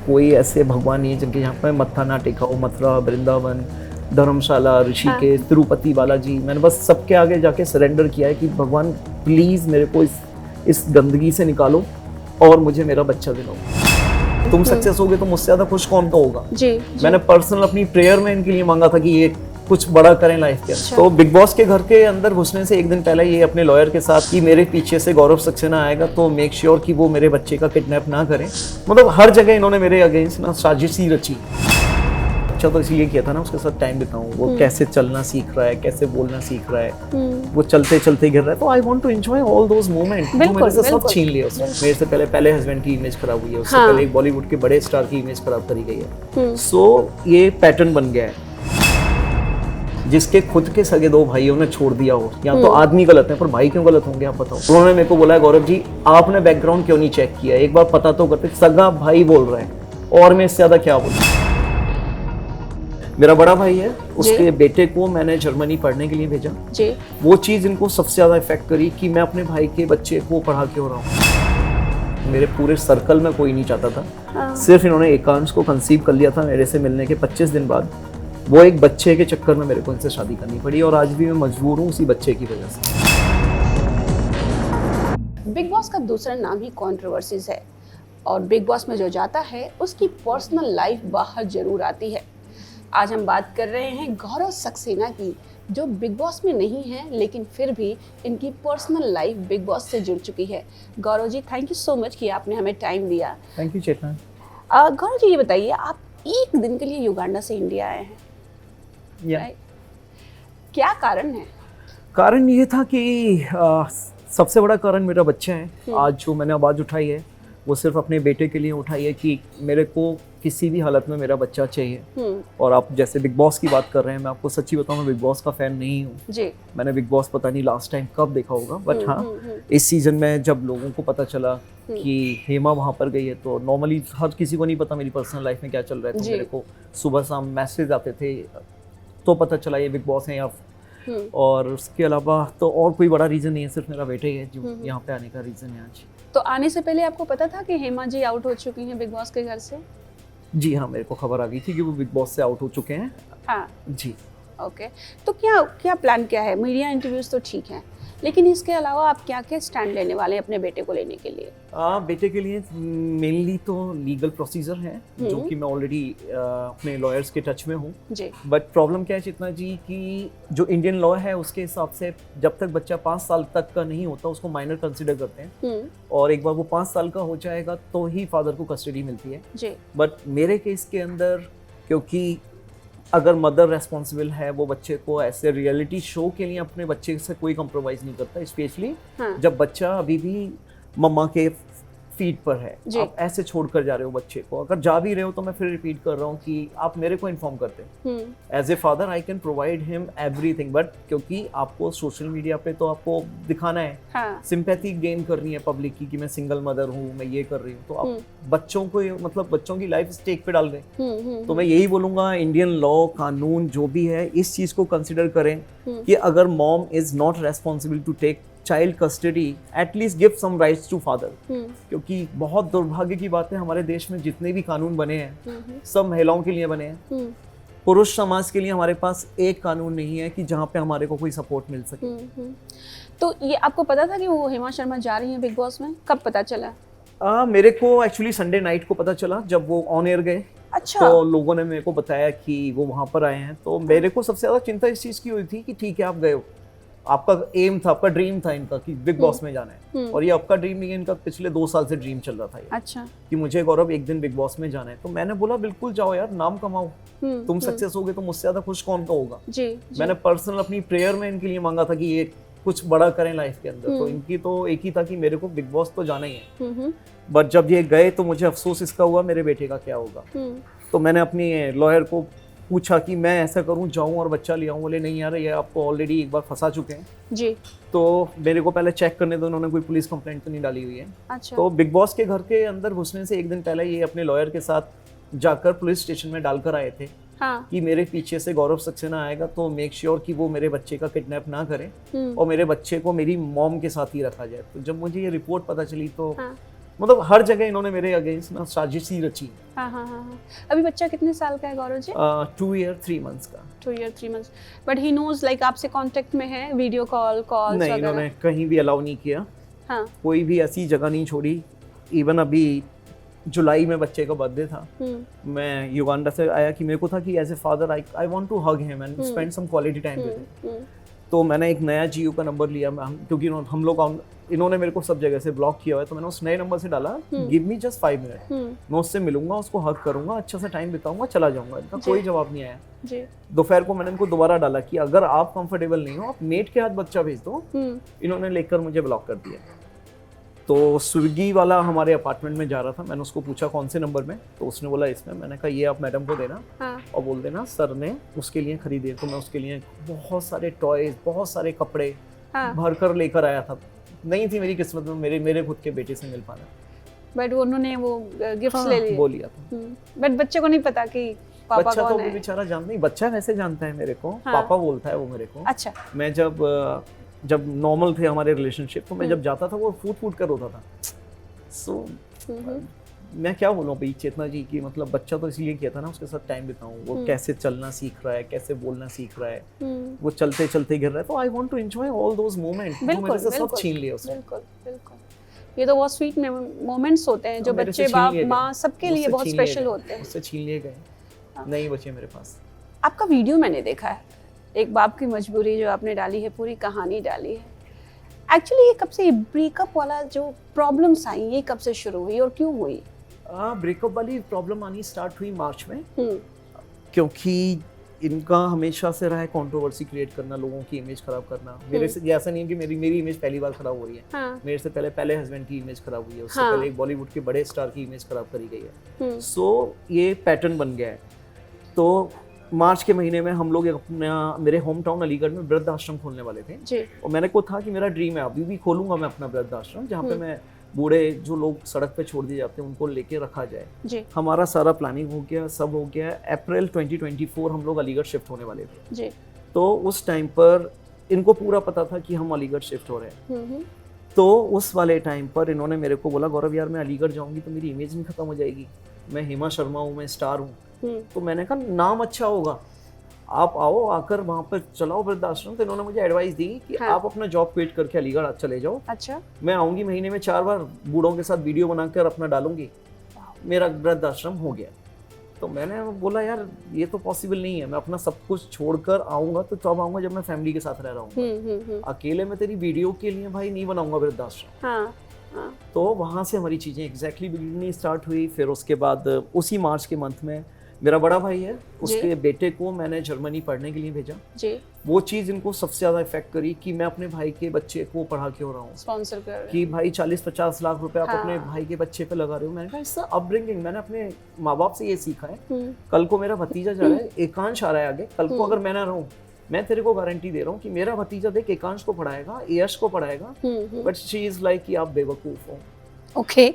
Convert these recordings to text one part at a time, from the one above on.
कोई ऐसे भगवान नहीं है जिनके यहाँ पे मत्था ना टेका हो। मथुरा, वृंदावन, धर्मशाला, ऋषिकेश, तिरुपति बालाजी, मैंने बस सबके आगे जाके सरेंडर किया है कि भगवान प्लीज मेरे को इस गंदगी से निकालो और मुझे मेरा बच्चा दिलाओ। तुम सक्सेस होगे तो मुझसे ज्यादा खुश कौन तो होगा। जी। मैंने पर्सनल अपनी प्रेयर में इनके लिए मांगा था कि ये कुछ बड़ा करें लाइफ के अंदर। तो बिग बॉस के घर के अंदर घुसने से एक दिन पहले ये अपने लॉयर के साथ कि मेरे पीछे से गौरव सक्सेना आएगा तो मेक श्योर कि वो मेरे बच्चे का किडनैप ना करें। मतलब हर जगह इन्होंने मेरे अगेंस्ट ना साजिश ही रची। अच्छा तो इसलिए किया था ना उसके साथ टाइम बिताऊं, वो कैसे चलना सीख रहा है, कैसे बोलना सीख रहा है, वो चलते चलते गिर रहा है, तो I want to enjoy all those moment. मेरे से सब छीन लिया उसने। मेरे से पहले हस्बैंड की इमेज खराब हुई है, उससे पहले एक बॉलीवुड के बड़े स्टार की इमेज खराब करी गई है। सो ये पैटर्न बन गया है। जिसके खुद के सगे दो भाइयों ने छोड़ दिया हो, या तो आदमी गलत है पर भाई क्यों गलत होंगे आप बताओ। उन्होंने मेरे को बोला गौरव जी आपने बैकग्राउंड क्यों नहीं चेक किया, एक बार पता तो करते। सगा भाई बोल रहा है और मैं इससे ज्यादा क्या बोलूं। मेरा बड़ा भाई है, उसके बेटे को मैंने जर्मनी पढ़ने के लिए भेजा जी। वो चीज इनको सबसे ज्यादा इफेक्ट करी कि मैं अपने भाई के बच्चे को पढ़ा के हो रहा हूँ। मेरे पूरे सर्कल में कोई नहीं चाहता था, सिर्फ इन्होंने एकांश को कंसीव कर लिया था मेरे से मिलने के 25 दिन बाद। वो एक बच्चे के चक्कर में मेरे को इनसे शादी करनी पड़ी और आज भी मैं मजबूर हूँ उसी बच्चे की वजह से। बिग बॉस का दूसरा नाम ही कंट्रोवर्सीज है और बिग बॉस में जो जाता है उसकी पर्सनल लाइफ बाहर जरूर आती है। आज हम बात कर रहे हैं गौरव सक्सेना की, जो बिग बॉस में नहीं है लेकिन फिर भी इनकी पर्सनल लाइफ बिग बॉस से जुड़ चुकी है। गौरव ji thank you so much कि आपने हमें टाइम दिया। थैंक यू चेतना। गौरव जी ये बताइए, आप एक दिन के लिए युगांडा से इंडिया आए हैं, क्या कारण है? कारण ये था कि सबसे बड़ा कारण मेरा बच्चा है। आज जो मैंने आवाज़ उठाई है वो सिर्फ अपने बेटे के लिए उठाई है कि मेरे को किसी भी हालत में मेरा बच्चा चाहिए। और आप जैसे बिग बॉस की बात कर रहे हैं, मैं आपको सच्ची बताऊं मैं बिग बॉस का फैन नहीं हूँ। मैंने बिग बॉस पता नहीं लास्ट टाइम कब देखा होगा, बट हाँ इस सीजन में जब लोगों को पता चला कि हेमा वहाँ पर गई है, तो नॉर्मली हर किसी को नहीं पता मेरी पर्सनल लाइफ में क्या चल रहा है, तो मेरे को सुबह शाम मैसेज आते थे तो पता चला ये बिग बॉस है। या और उसके अलावा तो और कोई बड़ा रीज़न नहीं है, सिर्फ मेरा बेटे ही है जो यहाँ पे आने का रीज़न है आज। तो आने से पहले आपको पता था कि हेमा जी आउट हो चुकी हैं बिग बॉस के घर से? जी हाँ, मेरे को खबर आ गई थी कि वो बिग बॉस से आउट हो चुके हैं। हाँ जी। ओके, तो क्या प्लान क्या है? मीडिया इंटरव्यूज तो ठीक है, लेकिन इसके अलावा आप क्या स्टैंड लेने वाले हैं अपने बेटे को लेने के लिए? बेटे के लिए मेनली तो लीगल प्रोसीजर है, जो कि मैं ऑलरेडी अपने लॉयर्स के टच में हूँ। बट प्रॉब्लम क्या है चेतना जी कि जो इंडियन लॉ है उसके हिसाब से जब तक बच्चा 5 साल तक का नहीं होता उसको माइनर कंसिडर करते हैं, और एक बार वो 5 साल का हो जाएगा तो ही फादर को कस्टडी मिलती है। बट मेरे केस के अंदर क्योंकि अगर मदर रेस्पॉन्सिबल है, वो बच्चे को ऐसे रियलिटी शो के लिए अपने बच्चे से कोई कॉम्प्रोमाइज नहीं करता, स्पेशली जब बच्चा अभी भी मम्मा के फीट पर है। आप ऐसे छोड़ कर जा रहे हो बच्चे को, अगर जा भी रहे हो तो मैं फिर रिपीट कर रहा हूँ कि आप मेरे को इन्फॉर्म करते हैं। As a father I can provide him everything, but क्योंकि आपको सोशल मीडिया पे तो आपको दिखाना है, सिंपैथी गेन करनी है पब्लिक की कि मैं सिंगल मदर हूँ, मैं ये कर रही हूँ, तो आप बच्चों को मतलब बच्चों की लाइफ स्टेक पे डाल रहे। तो मैं यही बोलूंगा इंडियन लॉ कानून जो भी है इस चीज को कंसिडर करें कि अगर mom is not responsible to take child custody, at least give some rights to father. क्योंकि बहुत दुर्भाग्य की बात है, हमारे देश में जितने भी कानून बने हैं सब महिलाओं के लिए बने हैं। पुरुष समाज के लिए हमारे पास एक कानून नहीं है कि जहाँ पे हमारे को कोई सपोर्ट मिल सके। तो ये आपको पता था कि वो हेमा शर्मा जा रही है बिग बॉस में? कब पता चला? मेरे को एक्चुअली संडे नाइट को पता चला जब वो ऑन एयर गए। अच्छा। तो लोगों ने मेरे को बताया कि वो वहां पर आए हैं, तो मेरे को सबसे ज्यादा चिंता इस चीज की हुई थी कि ठीक है आप गए हो, आपका एम था, आपका ड्रीम था इनका कि बिग बॉस में जाना है, और ये आपका ड्रीम नहीं है, इनका पिछले 2 साल से ड्रीम चल रहा था ये। अच्छा। कि मुझे गौरव एक दिन बिग बॉस में जाना है। तो मैंने बोला बिल्कुल जाओ यार, नाम कमाओ, तुम सक्सेस होगे तो मुझसे ज्यादा खुश कौन तो होगा। मैंने पर्सनल अपनी प्रेयर में इनके लिए मांगा था कि ये कुछ बड़ा करें लाइफ के अंदर। तो इनकी तो एक ही था कि मेरे को बिग बॉस तो जाना ही है। बट जब ये गए तो मुझे अफसोस इसका हुआ मेरे बेटे का क्या होगा। तो मैंने अपनी लॉयर को पूछा कि मैं ऐसा करूं, जाऊं और बच्चा ले आऊं। बोले नहीं यार, ये आपको ऑलरेडी एक बार फंसा चुके हैं जी। तो मेरे को पहले चेक करने दो, उन्होंने कोई पुलिस कंप्लेंट तो नहीं डाली हुई है। अच्छा। तो बिग बॉस के घर के अंदर घुसने से एक दिन पहले ये अपने लॉयर के साथ जाकर पुलिस स्टेशन में डालकर आए थे कि मेरे पीछे से गौरव सक्सेना आएगा तो मेक श्योर कि वो मेरे बच्चे का किडनैप ना करे और मेरे बच्चे को मेरी मॉम के साथ ही रखा जाए। तो जब मुझे ये रिपोर्ट पता चली तो मतलब हर जगह इन्होंने मेरे अगेंस्ट ना साजिश ही रची। हाँ। अभी बच्चा कितने साल का है गौरव जी? 2 year 3 months का। 2 year 3 months, but he knows like आपसे कांटेक्ट में है, वीडियो कॉल नहीं, इन्होंने कहीं भी अलाउ नहीं किया। हाँ। कोई भी ऐसी जगह नहीं छोड़ी। इवन अभी जुलाई में बच्चे का बर्थडे था, मैं युगांडा से आया कि मेरे को था कि as a father I want to hug him and spend some quality time with him. तो मैंने एक नया जियो का नंबर लिया, क्योंकि हम लोग इन्होंने मेरे को सब जगह से ब्लॉक किया हुआ है, तो मैंने उस नए नंबर से डाला गिव मी जस्ट 5 मिनट, मैं उससे मिलूंगा, उसको हग करूंगा, अच्छा सा टाइम बिताऊंगा, चला जाऊंगा। इनका कोई जवाब नहीं आया। दोपहर को मैंने इनको दोबारा डाला कि अगर आप कंफर्टेबल नहीं हो आप मेट के हाथ बच्चा भेज दो। इन्होंने लेकर मुझे ब्लॉक कर दिया। तो स्विगी वाला हमारे अपार्टमेंट में जा रहा था, मैंने उसको पूछा कौन से नंबर में, तो उसने बोला इसमें। मैंने कहा ये आप मैडम को देना और बोल देना सर ने उसके लिए खरीदे। तो मैं उसके लिए बहुत सारे टॉयज, बहुत सारे कपड़े भर कर लेकर आया था। नहीं थी मेरी किस्मत में मेरे खुद के बेटे से मिल पाना, बट उन्होंने वो गिफ्ट्स ले लिए, वो लिया था। बट बच्चे को नहीं पता कि पापा बच्चा कौन तो है। बेचारा जानता नहीं, बच्चा वैसे जानता है मेरे को, पापा बोलता है वो मेरे को। अच्छा। मैं जब नॉर्मल थे हमारे रिलेशनशिप, तो मैं जब जाता था वो फूट कर रोता था। सो मैं क्या बोलूँ भाई चेतना जी की, मतलब बच्चा तो इसलिए किया था ना उसके साथ टाइम बिताऊं। वो कैसे चलना सीख रहा है, कैसे बोलना सीख रहा है, वो चलते चलते गिर रहा है, तो I want to enjoy all those moments. वो मेरे से सब छीन लिया उसने। बिल्कुल। ये तो बहुत स्वीट मोमेंट्स होते हैं जो बच्चे बाप माँ सबके लिए बहुत स्पेशल होते हैं। उससे छीन लिए गए, नहीं बचे मेरे पास। आपका वीडियो मैंने देखा है, एक बाप की मजबूरी जो आपने डाली है, पूरी कहानी डाली है। एक्चुअली ये कब से ब्रेकअप वाला जो प्रॉब्लम्स आई, ये कब से शुरू हुई और क्यों हुई? ब्रेकअप वाली प्रॉब्लम आनी स्टार्ट हुई मार्च में, क्योंकि इनका हमेशा से रहा है कंट्रोवर्सी क्रिएट करना, लोगों की इमेज खराब करना। मेरे से ऐसा नहीं है कि मेरी इमेज पहली बार खराब हो रही है। मेरे से पहले हस्बैंड की इमेज खराब हुई है, उससे पहले एक बॉलीवुड के बड़े स्टार की इमेज खराब करी गई है। सो ये पैटर्न बन गया है। तो मार्च के महीने में हम लोग मेरे होम टाउन अलीगढ़ में वृद्ध आश्रम खोलने वाले थे जी। और मैंने को था कि मेरा ड्रीम है, अभी भी खोलूंगा मैं अपना वृद्ध आश्रम, जहाँ पे मैं बूढ़े जो लोग सड़क पे छोड़ दिए जाते हैं उनको लेके रखा जाए जी। हमारा सारा प्लानिंग हो गया, सब हो गया। अप्रैल 2024 हम लोग अलीगढ़ शिफ्ट होने वाले थे जी। तो उस टाइम पर इनको पूरा पता था कि हम अलीगढ़ शिफ्ट हो रहे हैं। तो उस वाले टाइम पर इन्होंने मेरे को बोला गौरव यार मैं अलीगढ़ जाऊंगी तो मेरी इमेज नहीं खत्म हो जाएगी, मैं हेमा शर्मा हूँ, मैं स्टार हूँ। तो मैंने कहा नाम अच्छा होगा, आप आओ, आकर वहाँ पर चलाओ वृद्धाश्रम। तो इन्होंने मुझे एडवाइस दी कि आप अपना जॉब क्विट करके अलीगढ़ चले जाओ। अच्छा। मैं आऊंगी महीने में 4 बार, बूढ़ों के साथ वीडियो बनाकर अपना डालूंगी, मेरा वृद्धाश्रम हो गया। तो मैंने बोला यार ये तो पॉसिबल नहीं है, मैं अपना सब कुछ छोड़कर आऊंगा तो तब आऊंगा जब मैं फैमिली के साथ रह रहा हूँ। अकेले में तेरी वीडियो के लिए भाई नहीं बनाऊंगा वृद्धाश्रम। तो वहाँ से हमारी चीज़ें एग्जैक्टली बिगड़नी स्टार्ट हुई। फिर उसके बाद उसी मार्च के मंथ में मेरा बड़ा भाई है, उसके बेटे को मैंने जर्मनी पढ़ने के लिए भेजा जी। वो चीज़ इनको सबसे ज़्यादा इफेक्ट करी कि मैं अपने भाई के बच्चे को पढ़ा क्यों रहा हूँ, स्पॉन्सर कर रहे हैं कि भाई 40-50 लाख रुपए आप अपने भाई के बच्चे पे लगा रहे हो। मैंने कहा इससे अपब्रिंगिंग, मैंने अपने माँ बाप से ये सीखा है। कल को मेरा भतीजा जा रहा है, एकांश आ रहा है आगे, कल को अगर मैं ना रहूँ, मैं तेरे को गारंटी दे रहा हूँ कि मेरा भतीजा देख एकांश को पढ़ाएगा, यश को पढ़ाएगा, बट शी इज लाइक कि आप बेवकूफ हो। ओके।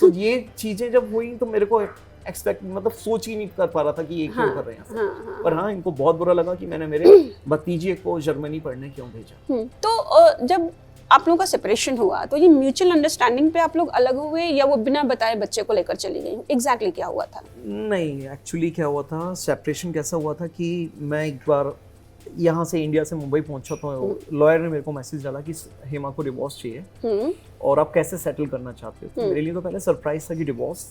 तो ये चीजें जब हुई तो मेरे को एक्सपेक्ट मतलब सोच ही नहीं कर पा रहा था कि ये क्यों कर रहे हैं। पर हाँ इनको बहुत बुरा लगा कि मैंने मेरे भतीजे को जर्मनी पढ़ने क्यों भेजा। तो जब आप लोगों का सेपरेशन हुआ तो ये म्यूचुअल अंडरस्टैंडिंग पे आप लोग अलग हुए या वो बिना बताए बच्चे को लेकर चली गई? एग्जैक्टली क्या हुआ था? नहीं, एक्चुअली क्या हुआ था, सेपरेशन कैसा हुआ था कि मैं एक बार यहाँ से इंडिया से मुंबई पहुंचा तो लॉयर ने मेरे को मैसेज डाला कि हेमा को डिवोर्स चाहिए और आप कैसे सेटल करना चाहते हो। तो मेरे लिए तो पहले सरप्राइज था कि डिवोर्स।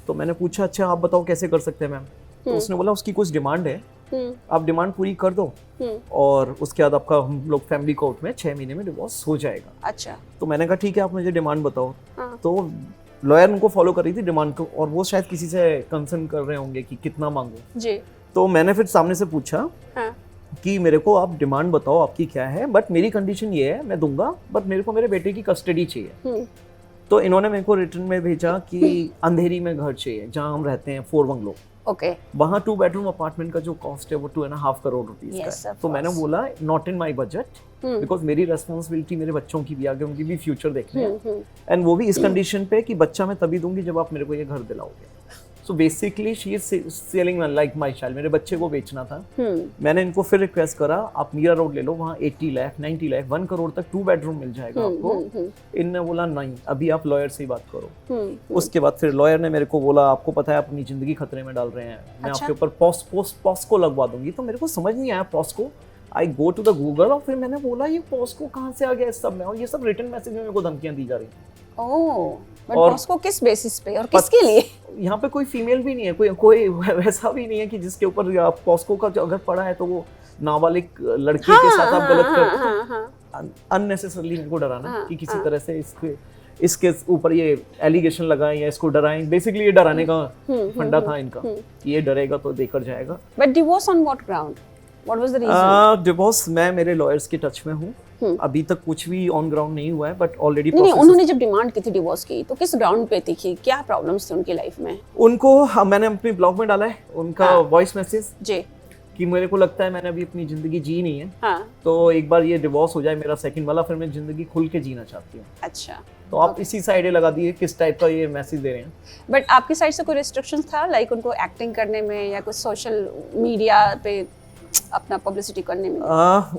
तो मैंने पूछा अच्छा आप बताओ कैसे कर सकते हैं मैम। तो उसने बोला उसकी कुछ डिमांड है, आप डिमांड पूरी कर दो और उसके बाद आपका हम लोग फैमिली कोर्ट में 6 महीने में डिवोर्स हो जाएगा। अच्छा। तो मैंने कहा ठीक है आप मुझे डिमांड बताओ। तो लॉयर उनको फॉलो कर रही थी डिमांड को, और वो शायद किसी से कंसर्न कर रहे होंगे कि कितना मांगो जी। तो मैंने फिर सामने से पूछा कि मेरे को आप डिमांड बताओ आपकी क्या है, बट मेरी कंडीशन ये है, मैं दूंगा बट मेरे को मेरे बेटे की कस्टडी चाहिए। तो इन्होंने मेरे को रिटर्न में भेजा कि अंधेरी में घर चाहिए जहां हम रहते हैं, 4 बंगलो। ओके। वहाँ 2 बेडरूम अपार्टमेंट का जो कॉस्ट है वो 2.5 करोड़ रुपीज का है। तो मैंने बोला not in my budget, because मेरी रेस्पॉन्सिबिलिटी मेरे बच्चों की भी आगे, उनकी भी फ्यूचर देखनी है, एंड वो भी इस कंडीशन पे कि बच्चा मैं तभी दूंगी जब आप मेरे को ये घर दिलाओगे। So basically she is selling like my child, मेरे बच्चे को बेचना था। मैंने इनको फिर रिक्वेस्ट करा आप मीरा रोड ले लो, वहाँ 80 लाख 90 लाख 1 करोड़ तक 2 बेडरूम मिल जाएगा आपको। इनने बोला नहीं, अभी आप लॉयर से ही बात करो। उसके बाद फिर लॉयर ने मेरे को बोला आपको पता है अपनी जिंदगी खतरे में डाल रहे हैं, मैं आपके ऊपर पॉस्को लगवा दूंगी। तो मेरे को समझ नहीं आया POCSO. I go to the Google और फिर मैंने बोला ये पॉस्को कहाँ से आ गया इस सब में, और ये सब रिटन मैसेज में मेरे को धमकियां दी जा रही हैं। ओह, और पॉस्को किस बेसिस पे और किसके लिए? यहाँ पे कोई फीमेल भी नहीं है, कोई वैसा भी नहीं है कि जिसके ऊपर पॉस्को का अगर पड़ा है तो वो नाबालिग लड़की के साथ आप गलत करते हो। अननेसेसरली मेरे को डराना कि किसी तरह से इसके ऊपर ये एलिगेशन लगाएं या इसको डराएं। बेसिकली ये डराने का फंडा था इनका कि ये डरेगा तो देकर जाएगा। But divorce on what ground? What was the reason? Divorce मैं मेरे लॉयर्स के टच में हूँ। अभी तक कुछ भी ऑन ग्राउंड नहीं हुआ है, बट ऑलरेडी नहीं, उन्होंने जब डिमांड की थी डिवोर्स की तो किस ग्राउंड पे थी, कि क्या प्रॉब्लम्स थे उनकी लाइफ में? उनको मैंने अपने ब्लॉग में डाला है उनका वॉइस मैसेज जी कि मेरे को लगता है मैंने अभी अपनी जिंदगी जी नहीं है, तो एक बार ये डिवोर्स हो जाए मेरा सेकंड वाला, फिर मैं जिंदगी खुल के जीना चाहती हूँ। अच्छा, तो आप इसी साइड लगा दिए किस टाइप का ये मैसेज दे रहे हैं। बट आपकी साइड से कोई रिस्ट्रिक्शंस था, लाइक उनको एक्टिंग करने में या कुछ सोशल मीडिया पे अपना पब्लिसिटी करने में?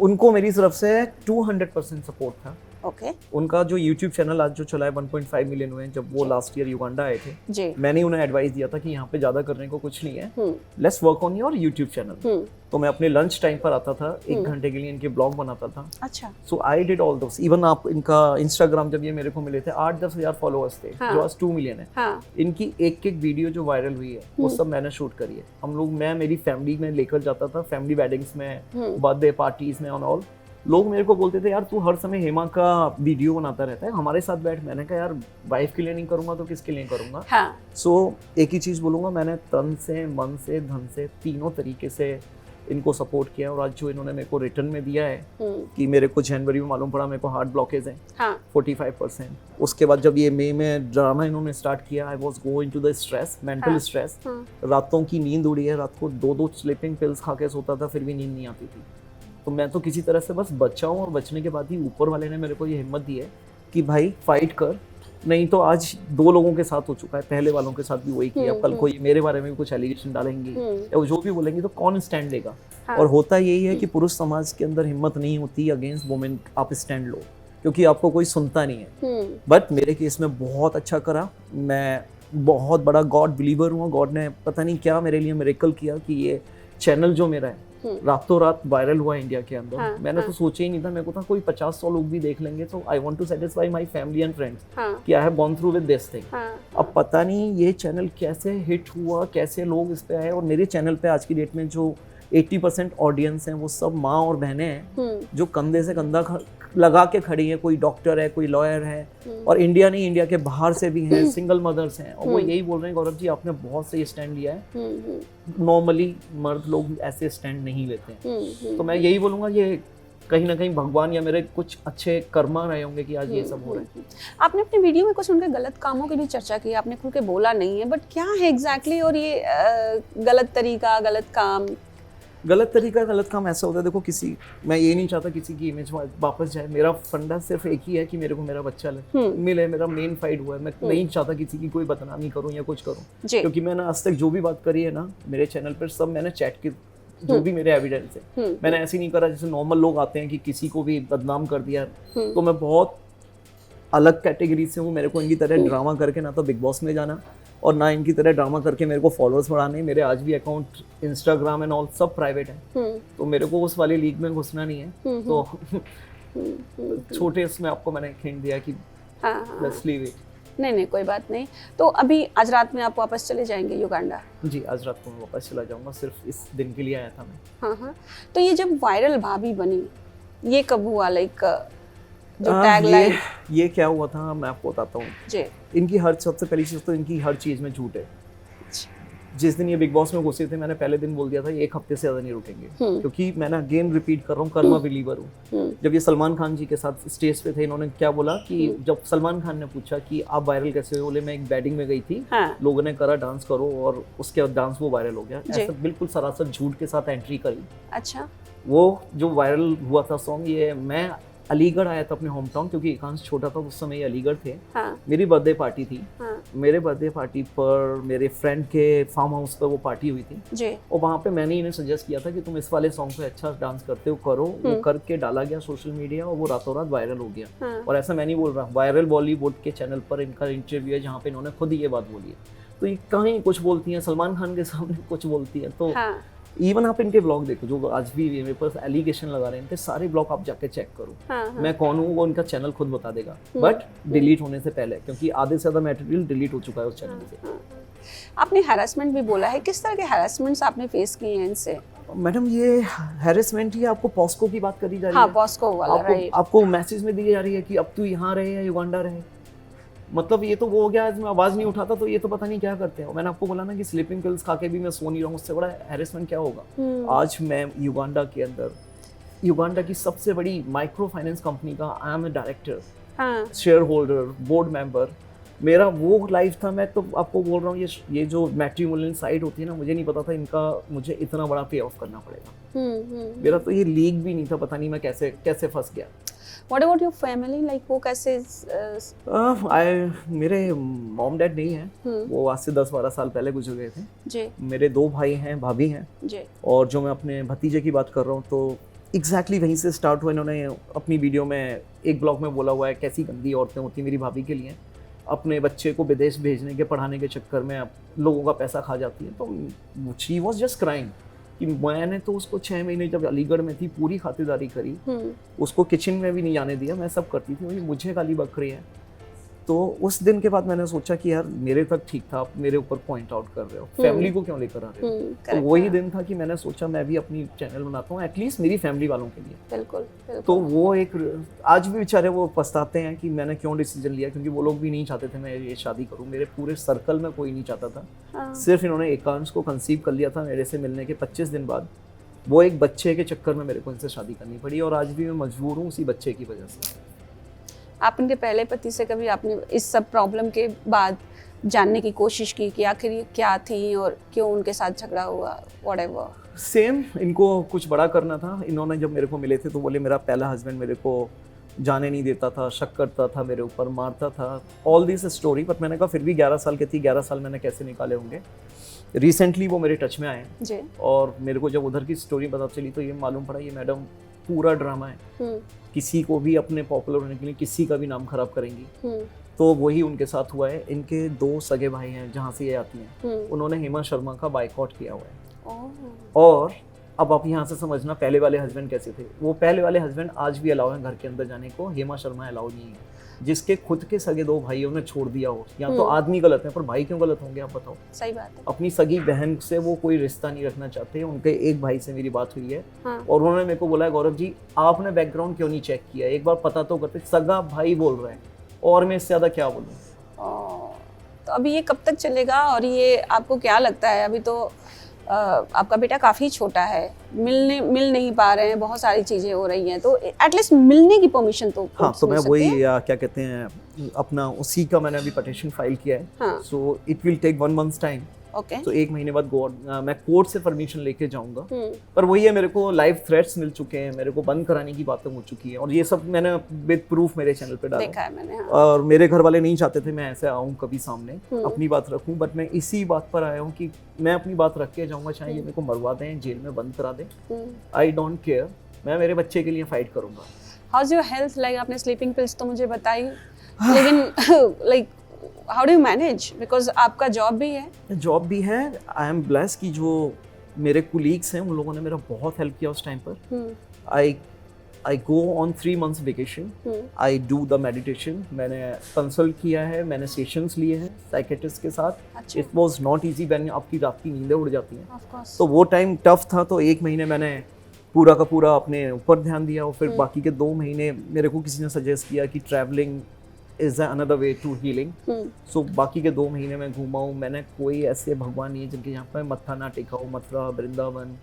उनको मेरी तरफ से 200% सपोर्ट था। ओके। उनका जो YouTube चैनल आज जो चला है 1.5 मिलियन हुए हैं, जब वो लास्ट ईयर युगांडा आए थे जी, मैंने उन्हें एडवाइस दिया था कि यहाँ पे ज्यादा करने को कुछ नहीं है, let's work on your YouTube channel. तो मैं अपने लंच टाइम पर आता था, 1 घंटे के लिए इनके ब्लॉग बनाता था। अच्छा। So I did all those. Even आप इनका इंस्टाग्राम जब ये मेरे को मिले थे 8-10 हजार फॉलोअर्स थे, जो आज 2 मिलियन है। इनकी एक वीडियो जो वायरल हुई है वो सब मैंने शूट करी है। हम लोग, मैं मेरी फैमिली में लेकर जाता था, फैमिली वेडिंग्स में, बर्थडे पार्टीज में, ऑन ऑल। लोग मेरे को बोलते थे यार तू हर समय हेमा का वीडियो बनाता रहता है, हमारे साथ बैठ। मैंने कहा यार वाइफ के लिए नहीं करूंगा तो किसके लिए करूंगा। सो एक ही चीज बोलूंगा, मैंने तन से, मन से, धन से, तीनों तरीके से इनको सपोर्ट किया। और आज जो इन्होंने मेरे को रिटर्न में दिया है कि मेरे को जनवरी में मालूम पड़ा मेरे को हार्ट ब्लॉकेज है 45%। उसके बाद जब ये मई में ड्रामा इन्होंने स्टार्ट किया, I was going to the stress, mental stress. रातों की नींद उड़ी है, रात को 2-2 स्लीपिंग पिल्स खा के सोता था, फिर भी नींद नहीं आती थी। तो मैं तो किसी तरह से बस बचा हूँ, और बचने के बाद ही ऊपर वाले ने मेरे को ये हिम्मत दी है कि भाई फाइट कर, नहीं तो आज 2 लोगों के साथ हो चुका है, पहले वालों के साथ भी वही किया। कल को ये मेरे बारे में भी कुछ एलिगेशन डालेंगी या जो भी बोलेंगी तो कौन स्टैंड लेगा? और होता यही है कि पुरुष समाज के अंदर हिम्मत नहीं होती अगेंस्ट वुमेन आप स्टैंड लो, क्योंकि आपको कोई सुनता नहीं है। बट मेरे केस में बहुत अच्छा करा। मैं बहुत बड़ा गॉड बिलीवर हूँ। गॉड ने पता नहीं क्या मेरे लिए मिरेकल किया कि ये चैनल जो मेरा है रातों रात वायरल हुआ इंडिया के अंदर। मैंने तो सोचा ही नहीं था, मेरे को था कोई 50-100 लोग भी देख लेंगे। तो I want to satisfy my family and friends कि I have gone through with this thing. अब पता नहीं ये चैनल कैसे हिट हुआ, कैसे लोग इस पे आए। और मेरे चैनल पे आज की डेट में जो 80% ऑडियंस हैं वो सब माँ और बहनें हैं जो कंधे से कंधा लगा के खड़ी है। कोई डॉक्टर है, कोई लॉयर है, और इंडिया नहीं, इंडिया के बाहर से भी हैं, सिंगल मदर्स हैं। और वो यही बोल रहे हैं गौरव जी आपने बहुत सही स्टैंड लिया है, नॉर्मली मर्द लोग ऐसे स्टैंड नहीं लेते हैं। तो मैं यही बोलूँगा ये कहीं ना कहीं भगवान या मेरे कुछ अच्छे कर्मा रहे होंगे कि आज ये सब हो रहा है। आपने अपने वीडियो में कुछ उनके गलत कामों की भी चर्चा की, आपने खुल के बोला नहीं है, बट क्या है एग्जैक्टली? और ये गलत तरीका, गलत काम गलत काम ऐसा होता है, देखो किसी, मैं ये नहीं चाहता किसी की इमेज वापस जाए। मेरा फंडा सिर्फ एक ही है कि मेरे को मेरा बच्चा मिले, मेरा मेन फाइट हुआ है। मैं नहीं चाहता किसी की कोई बदनामी करूं या कुछ करूं, क्योंकि मैंने आज तक जो भी बात करी है ना मेरे चैनल पर, सब मैंने चैट की, जो भी मेरे एविडेंस है। मैंने ऐसे नहीं करा जैसे नॉर्मल लोग आते हैं कि किसी को भी बदनाम कर दिया। तो मैं बहुत अलग कैटेगरी से हूँ। मेरे को इनकी तरह ड्रामा करके ना तो बिग बॉस में जाना, और ना इनकी तरह ड्रामा करके मेरे को फॉलोअर्स बढ़ाने। मेरे आज भी अकाउंट इंस्टाग्राम एंड ऑल सब प्राइवेट है, तो मेरे को उस वाली लीग में घुसना नहीं है। तो छोटे इसमें आपको मैंने हिंट दिया कि लेट्स लीव इट। नहीं कोई बात नहीं। तो अभी आज रात में आप वापस चले जाएंगे युगांडा? जी, आज रात को मैं वापस चला जाऊंगा, सिर्फ इस दिन के लिए आया था मैं। हाँ। तो ये जब वायरल भाभी बनी, ये कब हुआ? लाइक जो टैगलाइन ये क्या हुआ था मैं आपको बताता हूँ जी। इनकी सबसे पहली चीज तो इनकी हर चीज में झूठ है। जिस दिन ये बिग बॉस में घुसे थे मैंने पहले दिन बोल दिया था ये 1 हफ्ते से ज्यादा नहीं रुकेंगे, क्योंकि मैंने अगेन रिपीट कर रहा हूँ, कर्मा बिलीवर हूँ। जब ये सलमान खान जी के साथ स्टेज पे थे, इन्होंने क्या बोला कि जब सलमान खान ने पूछा कि आप वायरल कैसे हुए, बोले मैं एक वेडिंग में गई थी, लोगों ने करा डांस करो, और उसके बाद डांस वो वायरल हो गया। ऐसा बिल्कुल सरासर झूठ के साथ एंट्री करी। अच्छा। वो जो वायरल हुआ था सॉन्ग, ये मैं अलीगढ़ आया था अपने होम टाउन, क्योंकि एकांश छोटा था उस समय, ये अलीगढ़ थे। हाँ। मेरी बर्थडे पार्टी थी। हाँ। मेरे बर्थडे पार्टी पर मेरे फ्रेंड के फार्म हाउस पर वो पार्टी हुई थी जी। और वहाँ पे मैंने इन्हें सजेस्ट किया था कि तुम इस वाले सॉन्ग पे अच्छा डांस करते हो, करो। वो करके डाला गया सोशल मीडिया और वो रातों रात वायरल हो गया। हाँ। और ऐसा मैं नहीं बोल रहा, वायरल बॉलीवुड के चैनल पर इनका इंटरव्यू है जहाँ पे इन्होंने खुद ये बात बोली है। तो ये कहीं कुछ बोलती हैं, सलमान खान के सामने कुछ बोलती हैं। तो इवन आप इनके ब्लॉग देखो, जो आज भी मेरे पास एलिगेशन लगा रहे हैं, इनके सारे ब्लॉग आप जाके चेक करो। मैं कौन हूँ वो उनका चैनल खुद बता देगा, बट डिलीट होने से पहले, क्योंकि आधे से ज्यादा मटेरियल डिलीट हो चुका है उस चैनल से। आपने हैरेसमेंट भी बोला है, किस तरह के हैरेसमेंट्स आपने फेस किए हैं इनसे? मैडम ये हैरेसमेंट ही आपको पॉस्को की बात करी जा रही है। हाँ, पॉस्को वाला, राइट। आपको मैसेज में दी जा रही है कि अब तू यहाँ रहे या युगांडा रहे। मतलब ये तो वो हो गया, आज मैं आवाज नहीं उठाता तो ये तो पता नहीं क्या करते हैं। मैंने आपको बोला ना कि स्लीपिंग पिल्स खा के भी मैं सो नहीं रहा हूँ, उससे बड़ा हैरेसमेंट क्या होगा। आज मैं युगांडा के अंदर, युगांडा की सबसे बड़ी माइक्रो फाइनेंस कंपनी का I am a director, share holder, board member. मेरा वो लाइफ था। मैं तो आपको बोल रहा हूँ, ये जो मैट्रिमोनियल साइट होती है ना, मुझे नहीं पता था इनका मुझे इतना बड़ा पे ऑफ करना पड़ेगा। मेरा तो ये लीग भी नहीं था, पता नहीं मैं कैसे फंस गया। What about your family? Like वो कैसे? मेरे मॉम डैड नहीं है, वो आज से 10-12 साल पहले गुजर गए थे जी। मेरे 2 भाई हैं, भाभी हैं जी। और जो मैं अपने भतीजे की बात कर रहा हूँ, तो एग्जैक्टली वहीं से स्टार्ट हुआ। इन्होंने अपनी वीडियो में एक ब्लॉग में बोला हुआ है कैसी गंदी औरतें होती मेरी भाभी के लिए, अपने बच्चे को विदेश भेजने के, पढ़ाने के चक्कर में लोगों का पैसा खा जाती है। तो शी वॉज जस्ट क्राइंग कि मैंने तो उसको 6 महीने जब अलीगढ़ में थी पूरी खातिरदारी करी, उसको किचन में भी नहीं जाने दिया, मैं सब करती थी, वही मुझे गाली बक रही है। तो उस दिन के बाद मैंने सोचा कि यार मेरे तक ठीक था, आप मेरे ऊपर पॉइंट आउट कर रहे हो, फैमिली को क्यों लेकर आ रहे हो। तो वही दिन था कि मैंने सोचा मैं भी अपनी चैनल बनाता हूँ, एटलीस्ट मेरी फैमिली वालों के लिए। बिल्कुल। तो वो एक, आज भी बेचारे वो पछताते हैं कि मैंने क्यों डिसीजन लिया, क्योंकि वो लोग भी नहीं चाहते थे मैं ये शादी करूँ। मेरे पूरे सर्कल में कोई नहीं चाहता था। सिर्फ इन्होंने एकांश को कंसीव कर लिया था मेरे से मिलने के 25 दिन बाद। वो एक बच्चे के चक्कर में मेरे को इनसे शादी करनी पड़ी और आज भी मैं मजबूर हूँ उसी बच्चे की वजह से। आप उनके पहले पति से कभी आपने इस सब प्रॉब्लम के बाद जानने की कोशिश की कि आखिर ये क्या थी और क्यों उनके साथ झगड़ा हुआ? व्हाटएवर। सेम, इनको कुछ बड़ा करना था। इन्होंने जब मेरे को मिले थे तो बोले मेरा पहला हस्बैंड मेरे को जाने नहीं देता था, शक करता था मेरे ऊपर, मारता था, ऑल दिस स्टोरी। बट मैंने कहा फिर भी 11 साल की थी, 11 साल मैंने कैसे निकाले होंगे। रिसेंटली वो मेरे टच में आए जी। और मेरे को जब उधर की स्टोरी पता चली तो ये मालूम पड़ा ये मैडम पूरा ड्रामा है, किसी को भी अपने पॉपुलर होने के लिए किसी का भी नाम खराब करेंगी। तो वही उनके साथ हुआ है। इनके 2 सगे भाई हैं जहाँ से ये आती हैं, उन्होंने हेमा शर्मा का बाइकआउट किया हुआ है। और अब आप यहाँ से समझना पहले वाले हस्बैंड कैसे थे। वो पहले वाले हस्बैंड आज भी अलाउ है घर के अंदर जाने को, हेमा शर्मा अलाउ नहीं है। जिसके खुद के सगे 2 भाइयों ने छोड़ दिया हो, या तो आदमी गलत है, पर भाई क्यों गलत होंगे आप बताओ। सही बात है। अपनी सगी बहन से वो कोई रिश्ता नहीं रखना चाहते। उनके एक भाई से मेरी बात हुई है और उन्होंने मेरे को बोला गौरव जी आपने बैकग्राउंड क्यों नहीं चेक किया, एक बार पता तो करते। सगा भाई बोल रहे हैं और मैं इससे ज्यादा क्या बोलूँ। तो अभी ये कब तक चलेगा और ये आपको क्या लगता है? अभी तो आपका बेटा काफ़ी छोटा है, मिल नहीं पा रहे हैं, बहुत सारी चीज़ें हो रही हैं, तो एटलीस्ट मिलने की परमिशन तो हाँ, तो मैं वही क्या कहते हैं अपना उसी का मैंने अभी पटिशन फाइल किया है। So it will take 1 months time. Okay. तो 1 महीने बाद मैं कोर्ट से परमिशन लेके जाऊंगा। पर वही है, मेरे को लाइव थ्रेट्स मिल चुके हैं, मेरे को बंद कराने की बातें हो चुकी है और ये सब मैंने विद प्रूफ मेरे चैनल पे डाला देखा है मैंने। हाँ। और मेरे घर वाले नहीं चाहते थे मैं ऐसे आऊँ कभी सामने अपनी बात रखूँ, बट मैं इसी बात पर आया हूँ कि मैं अपनी बात रख के जाऊँगा, चाहे ये मेरे को मरवा दें, जेल में बंद करा दें, आई डोंट केयर। मैं मेरे बच्चे के लिए फाइट करूँगा। How is your health? Like आपने स्लीपिंग पिल्स तो मुझे बताई, लेकिन like how do you manage? Because आपका जॉब भी है। आई एम ब्लेस कि जो मेरे कुलीग्स हैं उन लोगों ने मेरा बहुत हेल्प किया उस टाइम पर। I go on 3 months vacation, I do the meditation. मैंने कंसल्ट किया है, मैंने सेशंस लिए हैं साइकेट्रिस्ट के साथ। It was not easy when आपकी रात की नींदें उड़ जाती हैं, तो वो टाइम टफ था। तो 1 महीने मैंने पूरा का पूरा अपने ऊपर ध्यान दिया और फिर बाकी के 2 महीने मेरे को किसी ने सजेस्ट किया कि travelling is another way to healing. So बाकी के 2 महीने में घूमा हूँ। मैंने कोई ऐसे भगवान नहीं है जिनके यहाँ पर मत्था ना टेका हो। मथुरा, वृंदावन,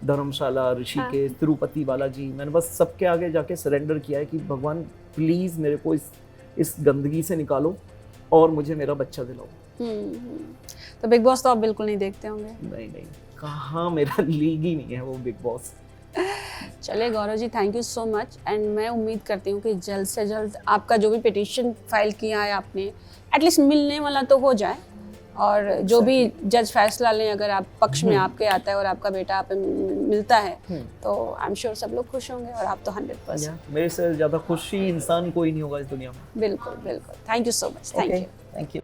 धर्मशाला, ऋषिकेश, तिरुपति बालाजी, मैंने बस सबके आगे जाके सरेंडर किया है कि भगवान प्लीज़ मेरे को इस गंदगी से निकालो और मुझे मेरा बच्चा दिलाओ। तो बिग बॉस तो आप बिल्कुल नहीं देखते होंगे? नहीं, कहाँ, मेरा लीग ही नहीं है वो बिग बॉस। चलिए Gaurav ji, thank you so much. And मैं उम्मीद करती हूँ कि जल्द से जल्द आपका जो भी पिटीशन फाइल किया है आपने, एटलीस्ट मिलने वाला तो हो जाए, और जो भी जज फैसला लें, अगर आप पक्ष में आपके आता है और आपका बेटा आप मिलता है तो आई एम श्योर सब लोग खुश होंगे, और आप तो 100%। मेरे से ज़्यादा खुशी इंसान कोई नहीं होगा इस दुनिया में। बिल्कुल बिल्कुल, thank you so much. Thank you. Thank you.